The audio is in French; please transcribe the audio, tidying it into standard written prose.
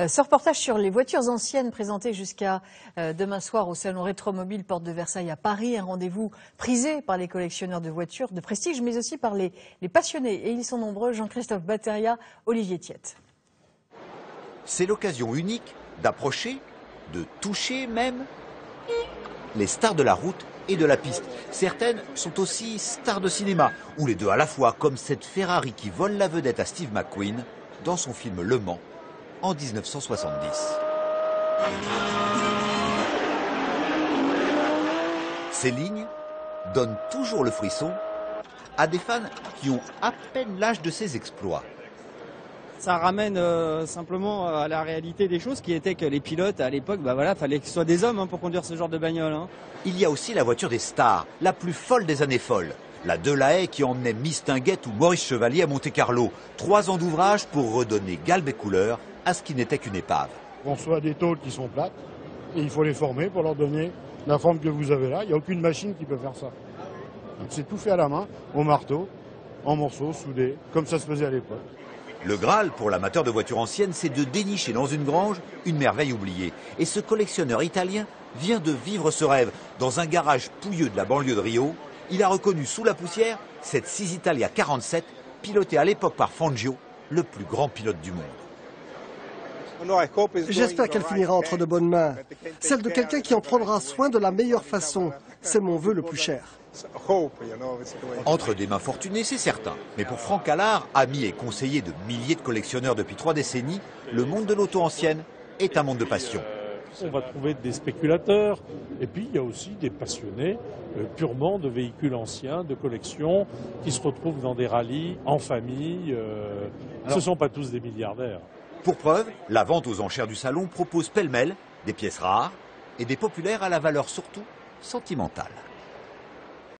Ce reportage sur les voitures anciennes présentées jusqu'à demain soir au salon Rétromobile Porte de Versailles à Paris, un rendez-vous prisé par les collectionneurs de voitures de prestige, mais aussi par les passionnés. Et ils sont nombreux, Jean-Christophe Batteria, Olivier Thiette. C'est l'occasion unique d'approcher, de toucher même, les stars de la route et de la piste. Certaines sont aussi stars de cinéma, ou les deux à la fois, comme cette Ferrari qui vole la vedette à Steve McQueen dans son film Le Mans en 1970. Ces lignes donnent toujours le frisson à des fans qui ont à peine l'âge de ses exploits. Ça ramène simplement à la réalité des choses qui était que les pilotes à l'époque, fallait que ce soient des hommes pour conduire ce genre de bagnole. Il y a aussi la voiture des stars, la plus folle des années folles. La Delahaye qui emmenait Mistinguett ou Maurice Chevalier à Monte-Carlo. 3 ans d'ouvrage pour redonner galbe et couleur à ce qui n'était qu'une épave. On reçoit des tôles qui sont plates et il faut les former pour leur donner la forme que vous avez là. Il n'y a aucune machine qui peut faire ça. C'est tout fait à la main, au marteau, en morceaux, soudés, comme ça se faisait à l'époque. Le Graal pour l'amateur de voitures anciennes, c'est de dénicher dans une grange une merveille oubliée. Et ce collectionneur italien vient de vivre ce rêve. Dans un garage pouilleux de la banlieue de Rio, il a reconnu sous la poussière cette 6 Italia 47, pilotée à l'époque par Fangio, le plus grand pilote du monde. J'espère qu'elle finira entre de bonnes mains. Celle de quelqu'un qui en prendra soin de la meilleure façon. C'est mon vœu le plus cher. Entre des mains fortunées, c'est certain. Mais pour Franck Allard, ami et conseiller de milliers de collectionneurs depuis 3 décennies, le monde de l'auto ancienne est un monde de passion. On va trouver des spéculateurs et puis il y a aussi des passionnés purement de véhicules anciens, de collection, qui se retrouvent dans des rallyes, en famille. Ce ne sont pas tous des milliardaires. Pour preuve, la vente aux enchères du salon propose pêle-mêle des pièces rares et des populaires à la valeur surtout sentimentale.